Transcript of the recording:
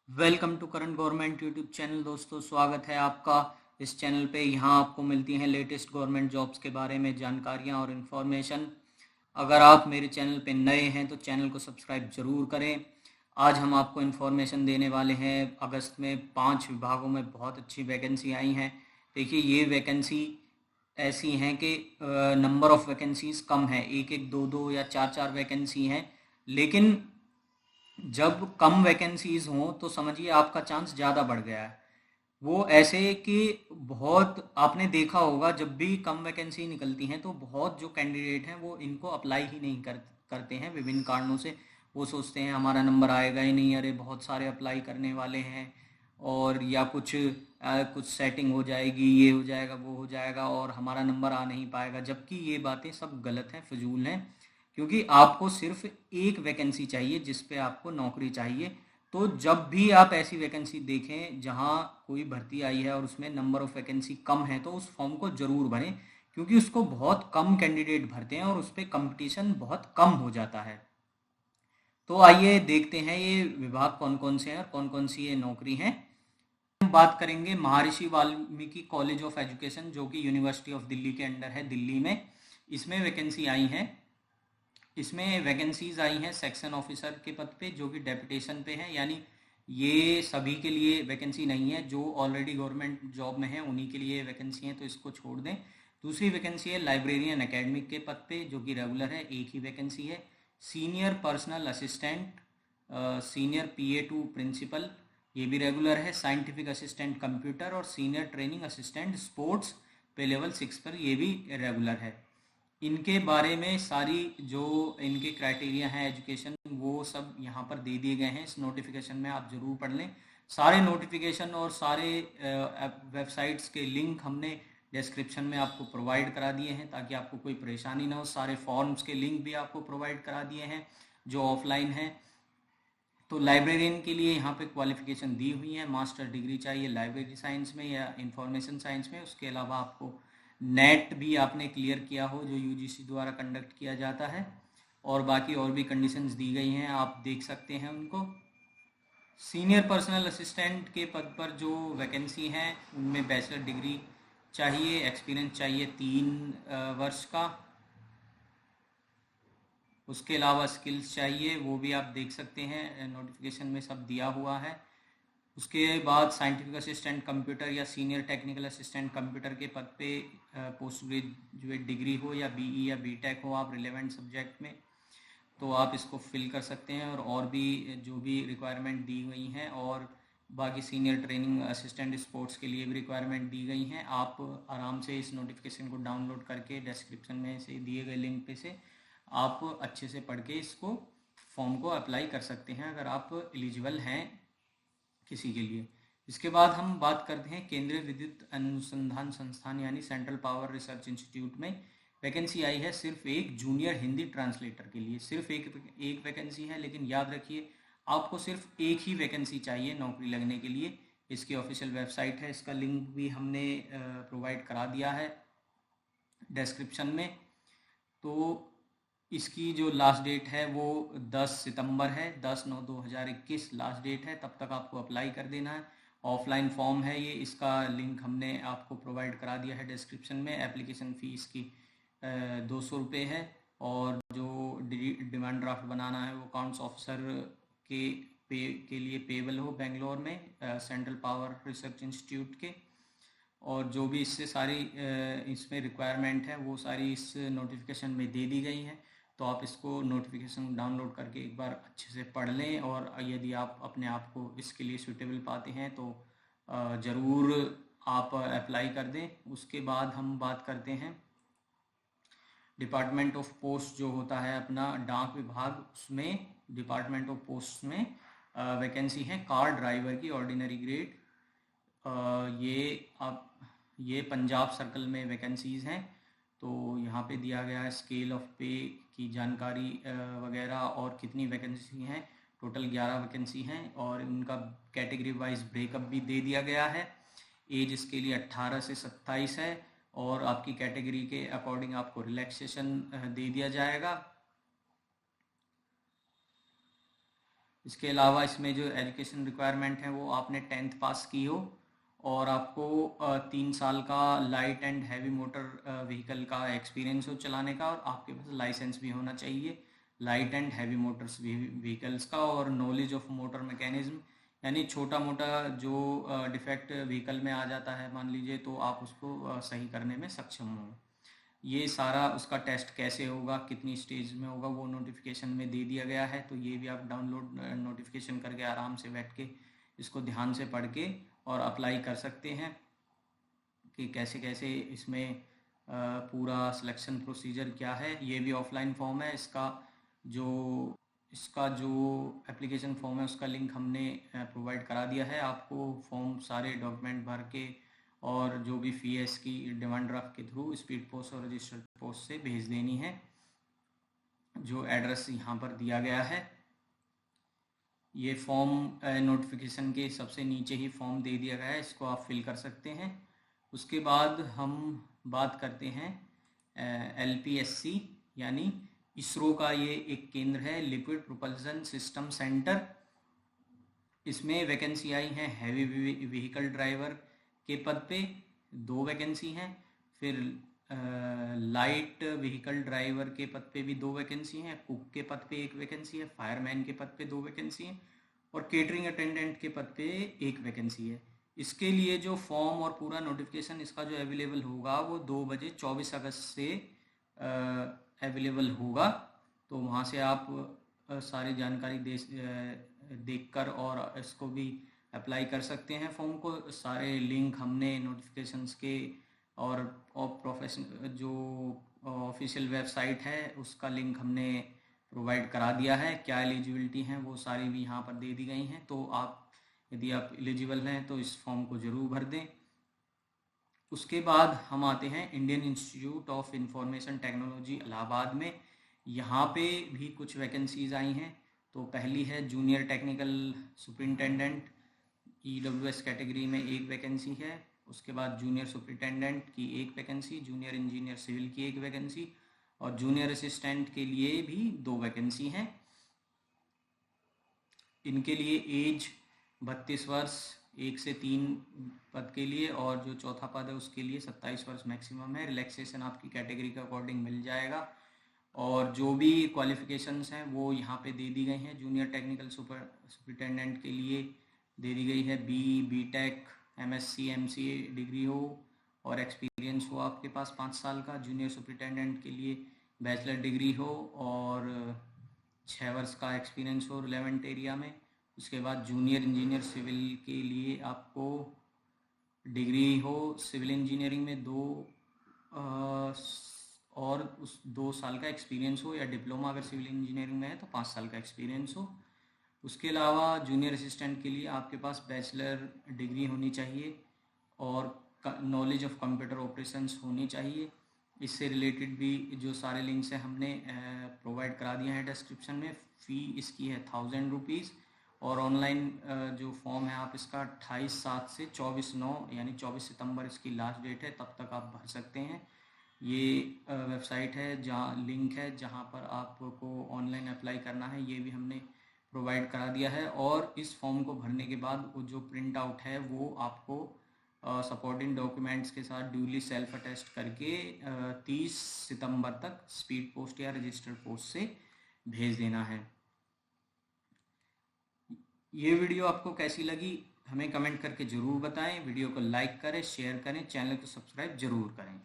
Welcome to current government YouTube channel. दोस्तों, स्वागत है आपका इस चैनल पे। यहाँ आपको मिलती हैं लेटेस्ट गवर्नमेंट जॉब्स के बारे में जानकारियाँ और इन्फॉर्मेशन। अगर आप मेरे चैनल पे नए हैं तो चैनल को सब्सक्राइब जरूर करें। आज हम आपको इन्फॉर्मेशन देने वाले हैं। अगस्त में 5 विभागों में बहुत अच्छी वैकेंसी आई हैं। देखिए, ये वैकेंसी ऐसी हैं कि नंबर ऑफ़ वैकेंसीज कम है, एक एक दो दो या चार चार वैकेंसी हैं। लेकिन जब कम वैकेंसीज हों तो समझिए आपका चांस ज़्यादा बढ़ गया है। वो ऐसे कि बहुत आपने देखा होगा, जब भी कम वैकेंसी निकलती हैं तो बहुत जो कैंडिडेट हैं वो इनको अप्लाई ही नहीं करते हैं विभिन्न कारणों से। वो सोचते हैं हमारा नंबर आएगा ही नहीं, अरे बहुत सारे अप्लाई करने वाले हैं, और या कुछ सेटिंग हो जाएगी, ये हो जाएगा, वो हो जाएगा, और हमारा नंबर आ नहीं पाएगा। जबकि ये बातें सब गलत हैं, फजूल हैं। क्योंकि आपको सिर्फ एक वैकेंसी चाहिए जिस पे आपको नौकरी चाहिए। तो जब भी आप ऐसी वैकेंसी देखें जहां कोई भर्ती आई है और उसमें नंबर ऑफ वैकेंसी कम है, तो उस फॉर्म को ज़रूर भरें, क्योंकि उसको बहुत कम कैंडिडेट भरते हैं और उस पर कंपटीशन बहुत कम हो जाता है। तो आइए देखते हैं ये विभाग कौन कौन से हैं और कौन कौन सी ये नौकरी हैं। हम बात करेंगे महर्षि वाल्मीकि कॉलेज ऑफ एजुकेशन, जो कि यूनिवर्सिटी ऑफ दिल्ली के अंडर है, दिल्ली में। इसमें वैकेंसी आई हैं। इसमें वैकेंसीज आई हैं सेक्शन ऑफिसर के पद पे, जो कि डेपुटेशन पे है। यानी ये सभी के लिए वैकेंसी नहीं है, जो ऑलरेडी गवर्नमेंट जॉब में है उन्हीं के लिए वैकेंसी है, तो इसको छोड़ दें। दूसरी वैकेंसी है लाइब्रेरियन एकेडमिक के पद पे, जो कि रेगुलर है, एक ही वैकेंसी है। Senior personal assistant, senior PA2 principal, ये भी रेगुलर है। साइंटिफिक असिस्टेंट कंप्यूटर और senior training assistant sports pay level 6 पर, ये भी रेगुलर है। इनके बारे में सारी जो इनके क्राइटेरिया हैं एजुकेशन, वो सब यहाँ पर दे दिए गए हैं इस नोटिफिकेशन में, आप ज़रूर पढ़ लें। सारे नोटिफिकेशन और सारे वेबसाइट्स के लिंक हमने डिस्क्रिप्शन में आपको प्रोवाइड करा दिए हैं, ताकि आपको कोई परेशानी ना हो। सारे फॉर्म्स के लिंक भी आपको प्रोवाइड करा दिए हैं जो ऑफलाइन हैं। तो लाइब्रेरियन के लिए यहाँ पे क्वालिफिकेशन दी हुई है, मास्टर डिग्री चाहिए लाइब्रेरी साइंस में या इंफॉर्मेशन साइंस में। उसके अलावा आपको नेट भी आपने क्लियर किया हो, जो UGC द्वारा कंडक्ट किया जाता है। और बाकी और भी कंडीशंस दी गई हैं, आप देख सकते हैं उनको। सीनियर पर्सनल असिस्टेंट के पद पर जो वैकेंसी हैं उनमें बैचलर डिग्री चाहिए, एक्सपीरियंस चाहिए 3 वर्ष का। उसके अलावा स्किल्स चाहिए, वो भी आप देख सकते हैं, नोटिफिकेशन में सब दिया हुआ है। उसके बाद साइंटिफिक असिस्टेंट कंप्यूटर या सीनियर टेक्निकल असिस्टेंट कंप्यूटर के पद पे पोस्ट ग्रेजुएट डिग्री हो या BE या BTech हो आप रिलेवेंट सब्जेक्ट में, तो आप इसको फिल कर सकते हैं। और भी जो भी रिक्वायरमेंट दी गई हैं, और बाकी सीनियर ट्रेनिंग असिस्टेंट स्पोर्ट्स के लिए भी रिक्वायरमेंट दी गई हैं। आप आराम से इस नोटिफिकेशन को डाउनलोड करके डिस्क्रिप्शन में से दिए गए लिंक पे से आप अच्छे से पढ़ के इसको फॉर्म को अप्लाई कर सकते हैं, अगर आप एलिजिबल हैं किसी के लिए। इसके बाद हम बात करते हैं केंद्रीय विद्युत अनुसंधान संस्थान यानी सेंट्रल पावर रिसर्च इंस्टीट्यूट में। वैकेंसी आई है सिर्फ एक जूनियर हिंदी ट्रांसलेटर के लिए। सिर्फ एक वैकेंसी है, लेकिन याद रखिए आपको सिर्फ एक ही वैकेंसी चाहिए नौकरी लगने के लिए। इसकी ऑफिशियल वेबसाइट है, इसका लिंक भी हमने प्रोवाइड करा दिया है डिस्क्रिप्शन में। तो इसकी जो लास्ट डेट है वो 10 सितंबर है, 10/9/2021 लास्ट डेट है। तब तक आपको अप्लाई कर देना है। ऑफलाइन फॉर्म है ये, इसका लिंक हमने आपको प्रोवाइड करा दिया है डिस्क्रिप्शन में। एप्लीकेशन फ़ीस की 200 रुपये है। और जो डिमांड ड्राफ्ट बनाना है वो अकाउंट्स ऑफिसर के लिए पेबल हो बेंगलोर में, सेंट्रल पावर रिसर्च इंस्टीट्यूट के। और जो भी इससे सारी इसमें रिक्वायरमेंट है वो सारी इस नोटिफिकेशन में दे दी गई हैं। तो आप इसको नोटिफिकेशन डाउनलोड करके एक बार अच्छे से पढ़ लें, और यदि आप अपने आप को इसके लिए सूटेबल पाते हैं तो ज़रूर आप अप्लाई कर दें। उसके बाद हम बात करते हैं डिपार्टमेंट ऑफ पोस्ट जो होता है अपना डाक विभाग, उसमें डिपार्टमेंट ऑफ पोस्ट में वैकेंसी है कार ड्राइवर की, ऑर्डिनरी ग्रेड। ये पंजाब सर्कल में वैकेंसीज़ हैं। तो यहाँ पे दिया गया है स्केल ऑफ पे की जानकारी वगैरह, और कितनी वैकेंसी हैं। टोटल 11 वैकेंसी हैं, और उनका कैटेगरी वाइज ब्रेकअप भी दे दिया गया है। एज इसके लिए 18 से 27 है, और आपकी कैटेगरी के अकॉर्डिंग आपको रिलैक्सेशन दे दिया जाएगा। इसके अलावा इसमें जो एजुकेशन रिक्वायरमेंट है वो आपने 10th पास की हो और आपको 3 साल का light and heavy motor vehicle का एक्सपीरियंस हो चलाने का, और आपके पास लाइसेंस भी होना चाहिए light and heavy Motors vehicles का, और नॉलेज ऑफ मोटर मैकेनिज्म, यानी छोटा मोटा जो डिफेक्ट व्हीकल में आ जाता है मान लीजिए, तो आप उसको सही करने में सक्षम हो। ये सारा उसका टेस्ट कैसे होगा, कितनी स्टेज में होगा, वो नोटिफिकेशन में दे दिया गया है। तो ये भी आप डाउनलोड नोटिफिकेशन करके आराम से बैठ के इसको ध्यान से पढ़ के और अप्लाई कर सकते हैं कि कैसे कैसे इसमें पूरा सिलेक्शन प्रोसीजर क्या है। ये भी ऑफलाइन फॉर्म है। इसका जो एप्लीकेशन फॉर्म है उसका लिंक हमने प्रोवाइड करा दिया है आपको। फॉर्म सारे डॉक्यूमेंट भर के और जो भी फी है इसकी डिमांड ड्राफ्ट के थ्रू स्पीड पोस्ट और रजिस्टर्ड पोस्ट से भेज देनी है, जो एड्रेस यहाँ पर दिया गया है। ये फॉर्म नोटिफिकेशन के सबसे नीचे ही फॉर्म दे दिया गया है, इसको आप फिल कर सकते हैं। उसके बाद हम बात करते हैं LPSC यानी इसरो का ये एक केंद्र है, लिक्विड प्रोपल्सन सिस्टम सेंटर। इसमें वैकेंसी आई हैं हैवी व्हीकल ड्राइवर के पद पे 2 वैकेंसी हैं, फिर लाइट व्हीकल ड्राइवर के पद पे भी 2 वैकेंसी हैं, कुक के पद पे 1 वैकेंसी है, फायरमैन के पद पे 2 वैकेंसी हैं और केटरिंग अटेंडेंट के पद पे 1 वैकेंसी है। इसके लिए जो फॉर्म और पूरा नोटिफिकेशन इसका जो अवेलेबल होगा वो 2 बजे 24 अगस्त से अवेलेबल होगा। तो वहाँ से आप सारी जानकारी देखकर और इसको भी अप्लाई कर सकते हैं फॉर्म को। सारे लिंक हमने नोटिफिकेशंस के और प्रोफेशनल जो ऑफिशियल वेबसाइट है उसका लिंक हमने प्रोवाइड करा दिया है। क्या एलिजिबिलिटी हैं वो सारी भी यहाँ पर दे दी गई हैं। तो आप यदि आप एलिजिबल हैं तो इस फॉर्म को ज़रूर भर दें। उसके बाद हम आते हैं Indian institute of information technology Allahabad में। यहाँ पे भी कुछ वैकेंसीज आई हैं। तो पहली है junior technical superintendent EWS category में 1 वैकेंसी है। उसके बाद जूनियर सुपरिटेंडेंट की 1 वैकेंसी, जूनियर इंजीनियर सिविल की 1 वैकेंसी और जूनियर असिस्टेंट के लिए भी 2 वैकेंसी हैं। इनके लिए एज 32 वर्ष 1 से 3 पद के लिए, और जो चौथा पद है उसके लिए 27 वर्ष मैक्सिमम है। रिलैक्सेशन आपकी कैटेगरी के अकॉर्डिंग मिल जाएगा और जो भी क्वालिफिकेशंस हैं वो यहाँ पे दे दी गई हैं। जूनियर टेक्निकल सुपरिटेंडेंट के लिए दे दी गई है BTech MSc MCA डिग्री हो और एक्सपीरियंस हो आपके पास 5 साल का। जूनियर सुपरिटेंडेंट के लिए बैचलर डिग्री हो और 6 वर्ष का एक्सपीरियंस हो रिलेवेंट एरिया में। उसके बाद जूनियर इंजीनियर सिविल के लिए आपको डिग्री हो सिविल इंजीनियरिंग में 2 साल का एक्सपीरियंस हो, या डिप्लोमा अगर सिविल इंजीनियरिंग में है तो 5 साल का एक्सपीरियंस हो। उसके अलावा जूनियर असिस्टेंट के लिए आपके पास बैचलर डिग्री होनी चाहिए और नॉलेज ऑफ कंप्यूटर ऑपरेशंस होनी चाहिए। इससे रिलेटेड भी जो सारे लिंक्स हैं हमने प्रोवाइड करा दिए हैं डिस्क्रिप्शन में। फ़ी इसकी है 1000 रुपीज़ और ऑनलाइन जो फॉर्म है आप इसका 28/7 से 24/9 यानी 24 सितंबर इसकी लास्ट डेट है, तब तक आप भर सकते हैं। ये वेबसाइट है जहाँ लिंक है जहाँ पर आपको ऑनलाइन अप्लाई करना है, ये भी हमने प्रोवाइड करा दिया है। और इस फॉर्म को भरने के बाद वो जो प्रिंट आउट है वो आपको सपोर्टिंग डॉक्यूमेंट्स के साथ ड्यूली सेल्फ अटेस्ट करके 30 सितंबर तक स्पीड पोस्ट या रजिस्टर्ड पोस्ट से भेज देना है। ये वीडियो आपको कैसी लगी हमें कमेंट करके ज़रूर बताएं। वीडियो को लाइक करें, शेयर करें, चैनल को सब्सक्राइब ज़रूर करें।